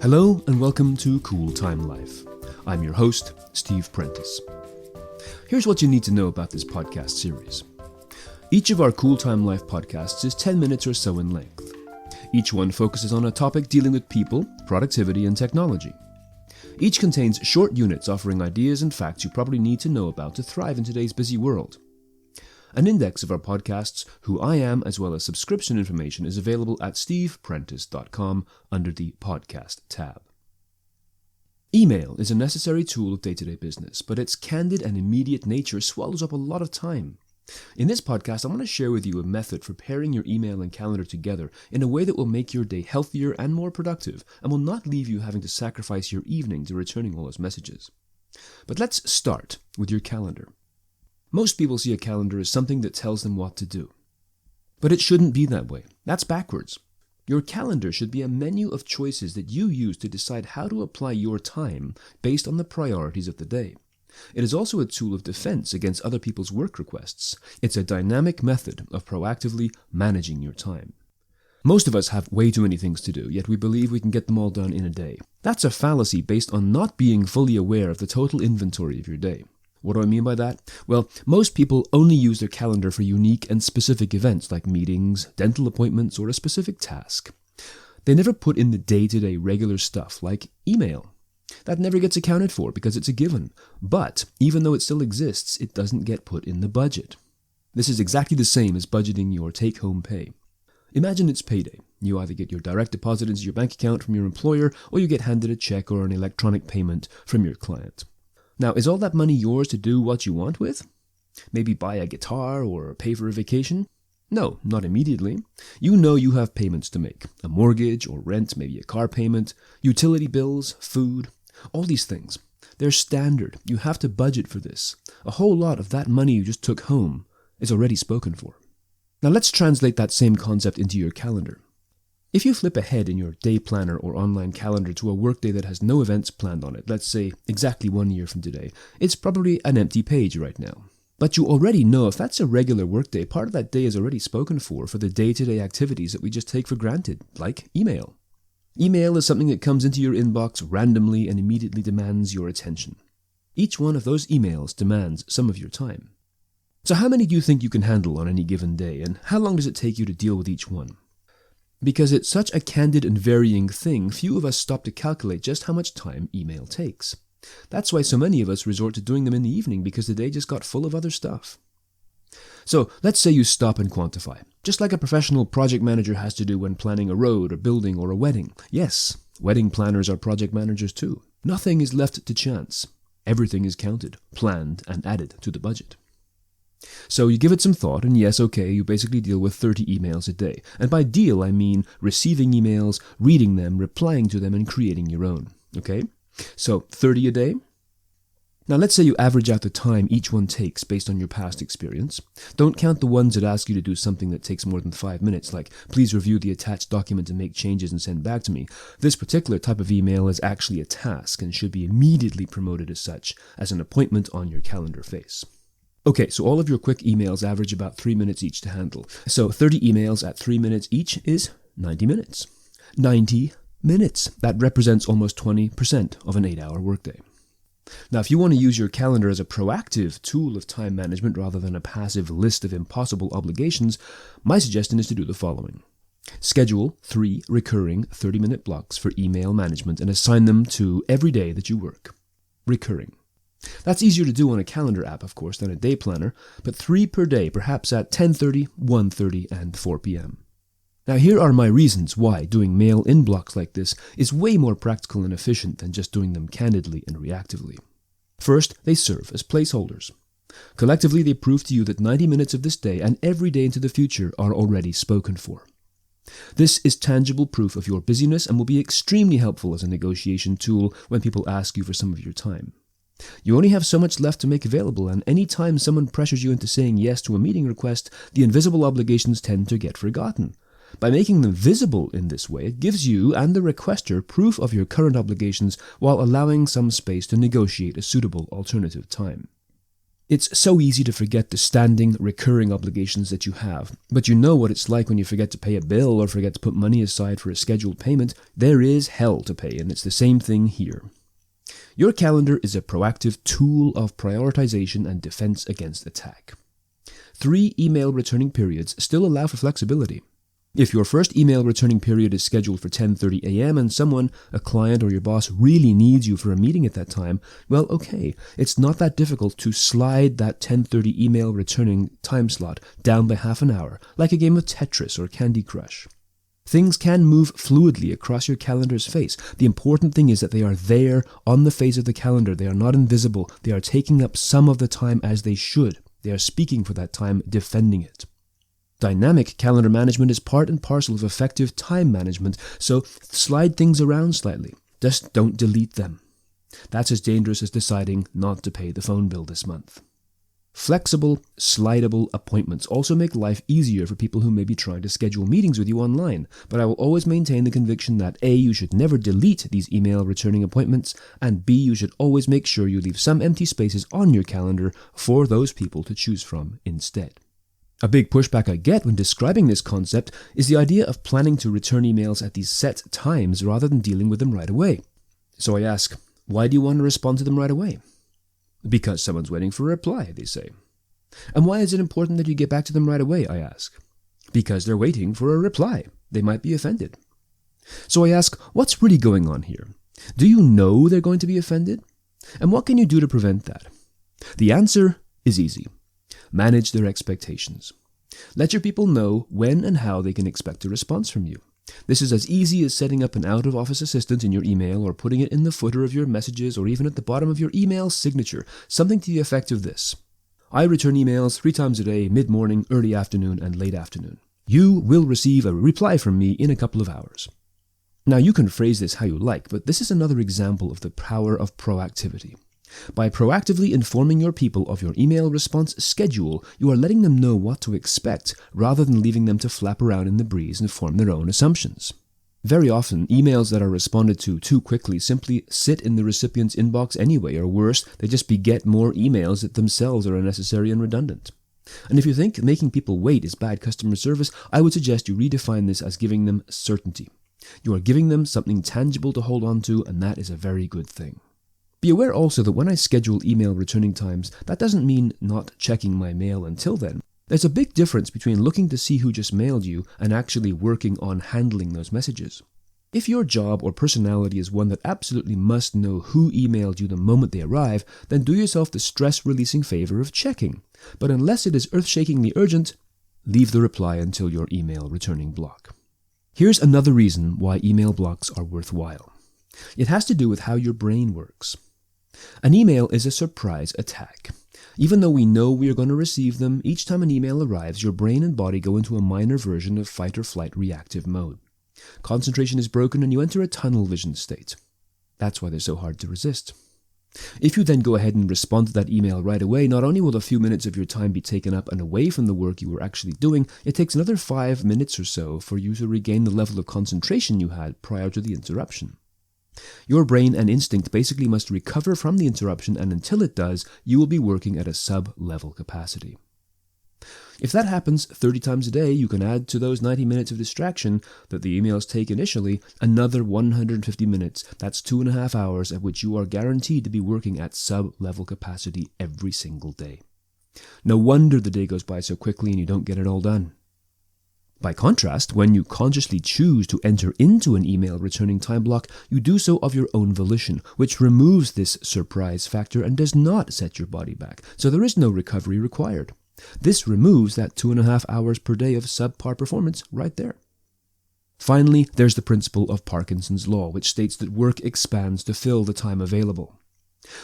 Hello and welcome to Cool Time Life. I'm your host, Steve Prentice. Here's what you need to know about this podcast series. Each of our Cool Time Life podcasts is 10 minutes or so in length. Each one focuses on a topic dealing with people, productivity, and technology. Each contains short units offering ideas and facts you probably need to know about to thrive in today's busy world. An index of our podcasts, who I am, as well as subscription information is available at steveprentice.com under the Podcast tab. Email is a necessary tool of day-to-day business, but its candid and immediate nature swallows up a lot of time. In this podcast, I want to share with you a method for pairing your email and calendar together in a way that will make your day healthier and more productive, and will not leave you having to sacrifice your evening to returning all those messages. But let's start with your calendar. Most people see a calendar as something that tells them what to do. But it shouldn't be that way. That's backwards. Your calendar should be a menu of choices that you use to decide how to apply your time based on the priorities of the day. It is also a tool of defense against other people's work requests. It's a dynamic method of proactively managing your time. Most of us have way too many things to do, yet we believe we can get them all done in a day. That's a fallacy based on not being fully aware of the total inventory of your day. What do I mean by that? Well, most people only use their calendar for unique and specific events like meetings, dental appointments, or a specific task. They never put in the day-to-day regular stuff like email. That never gets accounted for because it's a given. But even though it still exists, it doesn't get put in the budget. This is exactly the same as budgeting your take-home pay. Imagine it's payday. You either get your direct deposit into your bank account from your employer, or you get handed a check or an electronic payment from your client. Now, is all that money yours to do what you want with? Maybe buy a guitar or pay for a vacation? No, not immediately. You know you have payments to make. A mortgage or rent, maybe a car payment, utility bills, food, all these things. They're standard. You have to budget for this. A whole lot of that money you just took home is already spoken for. Now let's translate that same concept into your calendar. If you flip ahead in your day planner or online calendar to a workday that has no events planned on it, let's say exactly 1 year from today, it's probably an empty page right now. But you already know if that's a regular workday, part of that day is already spoken for the day-to-day activities that we just take for granted, like email. Email is something that comes into your inbox randomly and immediately demands your attention. Each one of those emails demands some of your time. So how many do you think you can handle on any given day, and how long does it take you to deal with each one? Because it's such a candid and varying thing, few of us stop to calculate just how much time email takes. That's why so many of us resort to doing them in the evening, because the day just got full of other stuff. So let's say you stop and quantify, just like a professional project manager has to do when planning a road, a building, or a wedding. Yes, wedding planners are project managers too. Nothing is left to chance. Everything is counted, planned, and added to the budget. So you give it some thought, and yes, okay, you basically deal with 30 emails a day. And by deal, I mean receiving emails, reading them, replying to them, and creating your own. Okay? So 30 a day. Now let's say you average out the time each one takes based on your past experience. Don't count the ones that ask you to do something that takes more than 5 minutes, like please review the attached document and make changes and send back to me. This particular type of email is actually a task and should be immediately promoted as such, as an appointment on your calendar face. Okay, so all of your quick emails average about 3 minutes each to handle. So 30 emails at 3 minutes each is 90 minutes. 90 minutes. That represents almost 20% of an 8-hour workday. Now, if you want to use your calendar as a proactive tool of time management rather than a passive list of impossible obligations, my suggestion is to do the following. Schedule 3 recurring 30-minute blocks for email management and assign them to every day that you work. Recurring. That's easier to do on a calendar app, of course, than a day planner, but 3 per day, perhaps at 10:30, 1:30, and 4 p.m. Now here are my reasons why doing mail in blocks like this is way more practical and efficient than just doing them candidly and reactively. First, they serve as placeholders. Collectively, they prove to you that 90 minutes of this day and every day into the future are already spoken for. This is tangible proof of your busyness and will be extremely helpful as a negotiation tool when people ask you for some of your time. You only have so much left to make available, and any time someone pressures you into saying yes to a meeting request, the invisible obligations tend to get forgotten. By making them visible in this way, it gives you and the requester proof of your current obligations while allowing some space to negotiate a suitable alternative time. It's so easy to forget the standing, recurring obligations that you have, but you know what it's like when you forget to pay a bill or forget to put money aside for a scheduled payment. There is hell to pay, and it's the same thing here. Your calendar is a proactive tool of prioritization and defense against attack. 3 email returning periods still allow for flexibility. If your first email returning period is scheduled for 10:30 a.m. and someone, a client or your boss, really needs you for a meeting at that time, well, okay, it's not that difficult to slide that 10:30 email returning time slot down by half an hour, like a game of Tetris or Candy Crush. Things can move fluidly across your calendar's face. The important thing is that they are there on the face of the calendar. They are not invisible. They are taking up some of the time as they should. They are speaking for that time, defending it. Dynamic calendar management is part and parcel of effective time management, so slide things around slightly. Just don't delete them. That's as dangerous as deciding not to pay the phone bill this month. Flexible, slidable appointments also make life easier for people who may be trying to schedule meetings with you online, but I will always maintain the conviction that A, you should never delete these email returning appointments, and B, you should always make sure you leave some empty spaces on your calendar for those people to choose from instead. A big pushback I get when describing this concept is the idea of planning to return emails at these set times rather than dealing with them right away. So I ask, why do you want to respond to them right away? Because someone's waiting for a reply, they say. And why is it important that you get back to them right away, I ask? Because they're waiting for a reply. They might be offended. So I ask, what's really going on here? Do you know they're going to be offended? And what can you do to prevent that? The answer is easy. Manage their expectations. Let your people know when and how they can expect a response from you. This is as easy as setting up an out-of-office assistant in your email or putting it in the footer of your messages or even at the bottom of your email signature, something to the effect of this. I return emails 3 times a day, mid-morning, early afternoon, and late afternoon. You will receive a reply from me in a couple of hours. Now you can phrase this how you like, but this is another example of the power of proactivity. By proactively informing your people of your email response schedule, you are letting them know what to expect rather than leaving them to flap around in the breeze and form their own assumptions. Very often, emails that are responded to too quickly simply sit in the recipient's inbox anyway, or worse, they just beget more emails that themselves are unnecessary and redundant. And if you think making people wait is bad customer service, I would suggest you redefine this as giving them certainty. You are giving them something tangible to hold on to, and that is a very good thing. Be aware also that when I schedule email returning times, that doesn't mean not checking my mail until then. There's a big difference between looking to see who just mailed you and actually working on handling those messages. If your job or personality is one that absolutely must know who emailed you the moment they arrive, then do yourself the stress-releasing favor of checking. But unless it is earth-shakingly urgent, leave the reply until your email returning block. Here's another reason why email blocks are worthwhile. It has to do with how your brain works. An email is a surprise attack. Even though we know we are going to receive them, each time an email arrives, your brain and body go into a minor version of fight-or-flight reactive mode. Concentration is broken and you enter a tunnel vision state. That's why they're so hard to resist. If you then go ahead and respond to that email right away, not only will a few minutes of your time be taken up and away from the work you were actually doing, it takes another 5 minutes or so for you to regain the level of concentration you had prior to the interruption. Your brain and instinct basically must recover from the interruption, and until it does, you will be working at a sub-level capacity. If that happens 30 times a day, you can add to those 90 minutes of distraction that the emails take initially another 150 minutes. That's 2.5 hours at which you are guaranteed to be working at sub-level capacity every single day. No wonder the day goes by so quickly and you don't get it all done. By contrast, when you consciously choose to enter into an email returning time block, you do so of your own volition, which removes this surprise factor and does not set your body back, so there is no recovery required. This removes that 2.5 hours per day of subpar performance right there. Finally, there's the principle of Parkinson's Law, which states that work expands to fill the time available.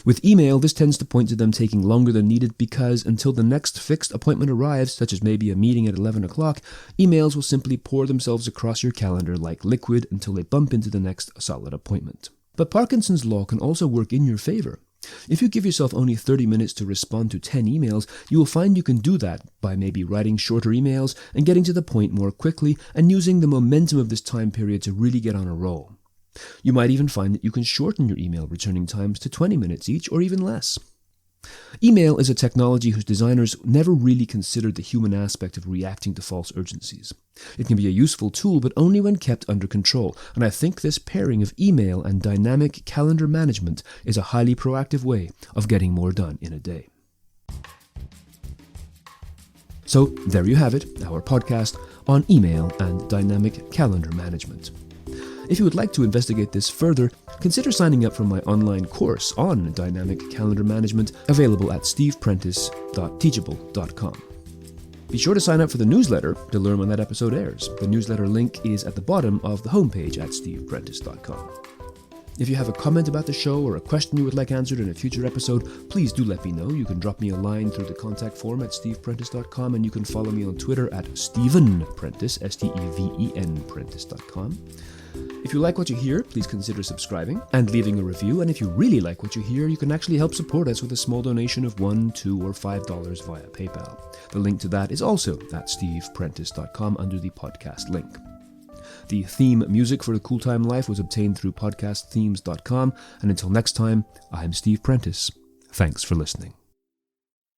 With email, this tends to point to them taking longer than needed because until the next fixed appointment arrives, such as maybe a meeting at 11 o'clock, emails will simply pour themselves across your calendar like liquid until they bump into the next solid appointment. But Parkinson's Law can also work in your favor. If you give yourself only 30 minutes to respond to 10 emails, you will find you can do that by maybe writing shorter emails and getting to the point more quickly and using the momentum of this time period to really get on a roll. You might even find that you can shorten your email returning times to 20 minutes each or even less. Email is a technology whose designers never really considered the human aspect of reacting to false urgencies. It can be a useful tool, but only when kept under control, and I think this pairing of email and dynamic calendar management is a highly proactive way of getting more done in a day. So there you have it, our podcast on email and dynamic calendar management. If you would like to investigate this further, consider signing up for my online course on dynamic calendar management, available at steveprentice.teachable.com. Be sure to sign up for the newsletter to learn when that episode airs. The newsletter link is at the bottom of the homepage at steveprentice.com. If you have a comment about the show or a question you would like answered in a future episode, please do let me know. You can drop me a line through the contact form at steveprentice.com, and you can follow me on Twitter at Steven Prentice, Steven Prentice.com. If you like what you hear, please consider subscribing and leaving a review. And if you really like what you hear, you can actually help support us with a small donation of $1, $2, or $5 via PayPal. The link to that is also at steveprentice.com under the podcast link. The theme music for The Cool Time Life was obtained through podcastthemes.com. And until next time, I'm Steve Prentice. Thanks for listening.